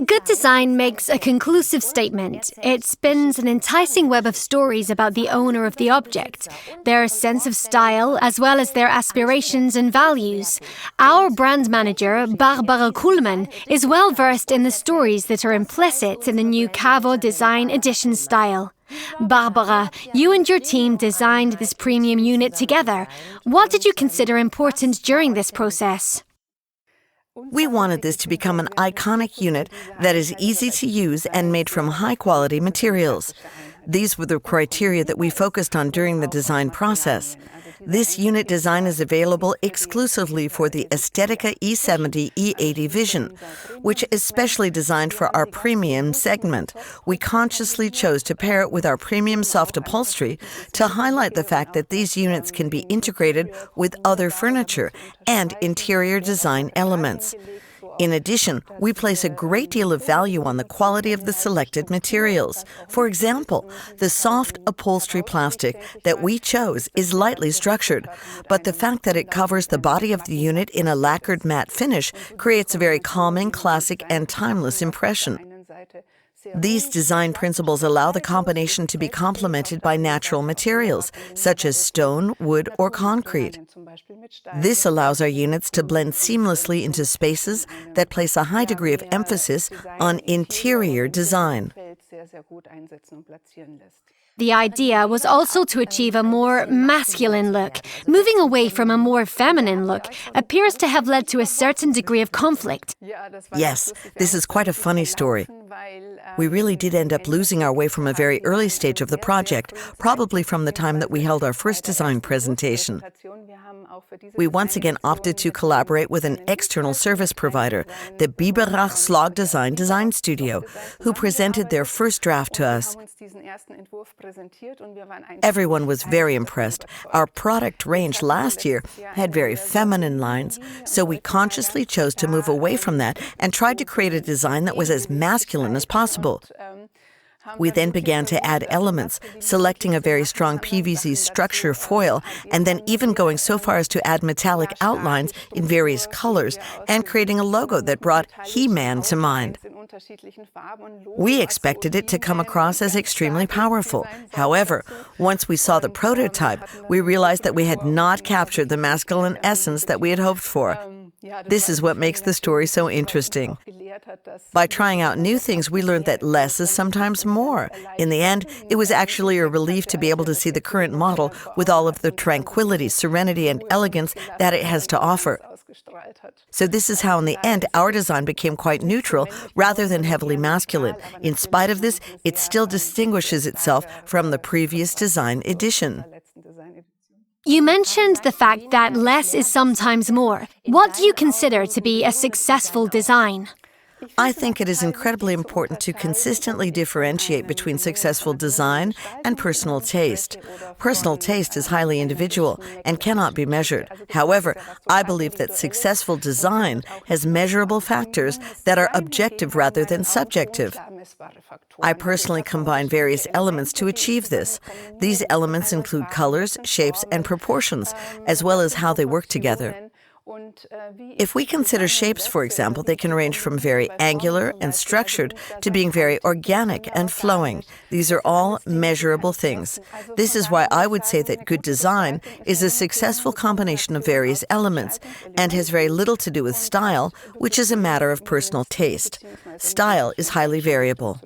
Good design makes a conclusive statement. It spins an enticing web of stories about the owner of the object, their sense of style, as well as their aspirations and values. Our brand manager, Barbara Kullmann, is well versed in the stories that are implicit in the new KaVo Design Edition style. Barbara, you and your team designed this premium unit together. What did you consider important during this process? We wanted this to become an iconic unit that is easy to use and made from high-quality materials. These were the criteria that we focused on during the design process. This unit design is available exclusively for the ESTETICA E70 E80 Vision, which is specially designed for our premium segment. We consciously chose to pair it with our premium soft upholstery to highlight the fact that these units can be integrated with other furniture and interior design elements. In addition, we place a great deal of value on the quality of the selected materials. For example, the soft upholstery plastic that we chose is lightly structured, but the fact that it covers the body of the unit in a lacquered matte finish creates a very calming, classic, and timeless impression. These design principles allow the combination to be complemented by natural materials, such as stone, wood, or concrete. This allows our units to blend seamlessly into spaces that place a high degree of emphasis on interior design. The idea was also to achieve a more masculine look. Moving away from a more feminine look appears to have led to a certain degree of conflict. Yes, this is quite a funny story. We really did end up losing our way from a very early stage of the project, probably from the time that we held our first design presentation. We once again opted to collaborate with an external service provider, the Biberach Slog Design Studio, who presented their first draft to us. Everyone was very impressed. Our product range last year had very feminine lines, so we consciously chose to move away from that and tried to create a design that was as masculine as possible. We then began to add elements, selecting a very strong PVC structure foil, and then even going so far as to add metallic outlines in various colors and creating a logo that brought He-Man to mind. We expected it to come across as extremely powerful. However, once we saw the prototype, we realized that we had not captured the masculine essence that we had hoped for. This is what makes the story so interesting. By trying out new things, we learned that less is sometimes more. In the end, it was actually a relief to be able to see the current model with all of the tranquility, serenity, and elegance that it has to offer. So this is how, in the end, our design became quite neutral rather than heavily masculine. In spite of this, it still distinguishes itself from the previous design edition. You mentioned the fact that less is sometimes more. What do you consider to be a successful design? I think it is incredibly important to consistently differentiate between successful design and personal taste. Personal taste is highly individual and cannot be measured. However, I believe that successful design has measurable factors that are objective rather than subjective. I personally combine various elements to achieve this. These elements include colors, shapes, and proportions, as well as how they work together. If we consider shapes, for example, they can range from very angular and structured to being very organic and flowing. These are all measurable things. This is why I would say that good design is a successful combination of various elements and has very little to do with style, which is a matter of personal taste. Style is highly variable.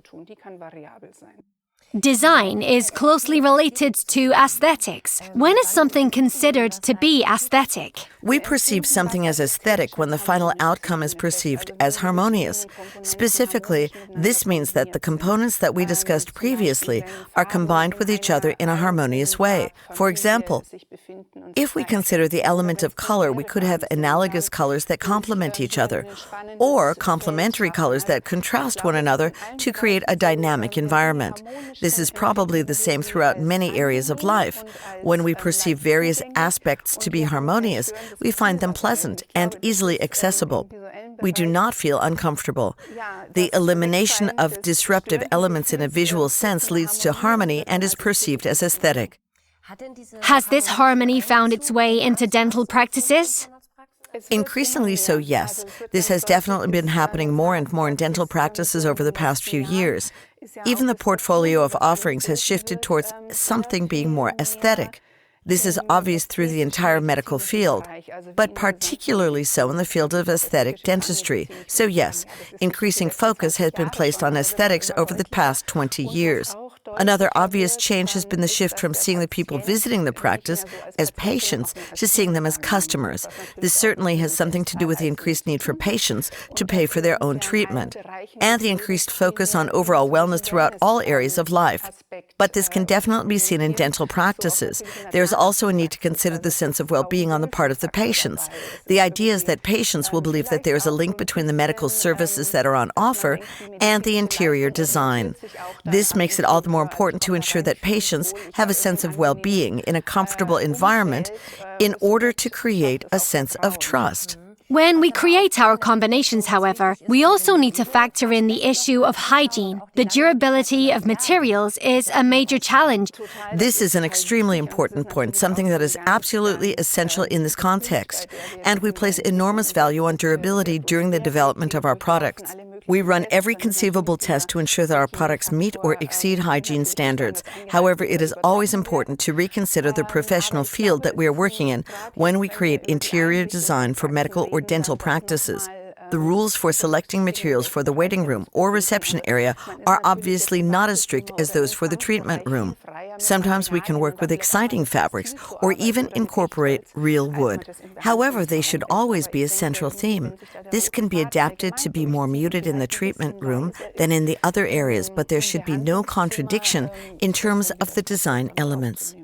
Design is closely related to aesthetics. When is something considered to be aesthetic? We perceive something as aesthetic when the final outcome is perceived as harmonious. Specifically, this means that the components that we discussed previously are combined with each other in a harmonious way. For example, if we consider the element of color, we could have analogous colors that complement each other, or complementary colors that contrast one another to create a dynamic environment. This is probably the same throughout many areas of life. When we perceive various aspects to be harmonious, we find them pleasant and easily accessible. We do not feel uncomfortable. The elimination of disruptive elements in a visual sense leads to harmony and is perceived as aesthetic. Has this harmony found its way into dental practices? Increasingly so, yes. This has definitely been happening more and more in dental practices over the past few years. Even the portfolio of offerings has shifted towards something being more aesthetic. This is obvious through the entire medical field, but particularly so in the field of aesthetic dentistry. So yes, increasing focus has been placed on aesthetics over the past 20 years. Another obvious change has been the shift from seeing the people visiting the practice as patients to seeing them as customers. This certainly has something to do with the increased need for patients to pay for their own treatment, and the increased focus on overall wellness throughout all areas of life. But this can definitely be seen in dental practices. There's also a need to consider the sense of well-being on the part of the patients. The idea is that patients will believe that there's a link between the medical services that are on offer and the interior design. This makes it all the more important to ensure that patients have a sense of well-being in a comfortable environment in order to create a sense of trust. When we create our combinations, however, we also need to factor in the issue of hygiene. The durability of materials is a major challenge. This is an extremely important point, something that is absolutely essential in this context, and we place enormous value on durability during the development of our products. We run every conceivable test to ensure that our products meet or exceed hygiene standards. However, it is always important to reconsider the professional field that we are working in when we create interior design for medical or dental practices. The rules for selecting materials for the waiting room or reception area are obviously not as strict as those for the treatment room. Sometimes we can work with exciting fabrics or even incorporate real wood. However, they should always be a central theme. This can be adapted to be more muted in the treatment room than in the other areas, but there should be no contradiction in terms of the design elements.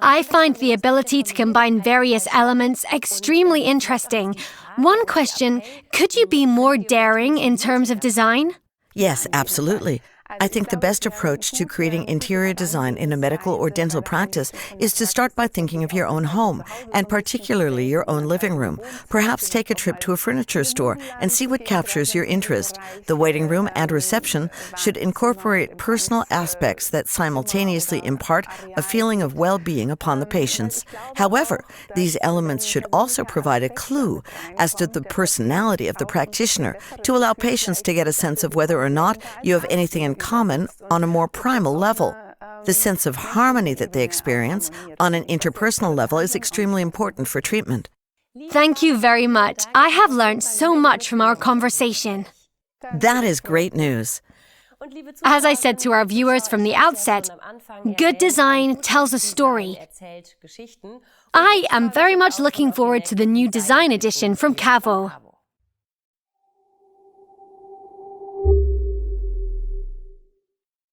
I find the ability to combine various elements extremely interesting. One question, could you be more daring in terms of design? Yes, absolutely. I think the best approach to creating interior design in a medical or dental practice is to start by thinking of your own home, and particularly your own living room. Perhaps take a trip to a furniture store and see what captures your interest. The waiting room and reception should incorporate personal aspects that simultaneously impart a feeling of well-being upon the patients. However, these elements should also provide a clue as to the personality of the practitioner to allow patients to get a sense of whether or not you have anything in common on a more primal level. The sense of harmony that they experience on an interpersonal level is extremely important for treatment. Thank you very much. I have learned so much from our conversation. That is great news. As I said to our viewers from the outset, good design tells a story. I am very much looking forward to the new design edition from KaVo.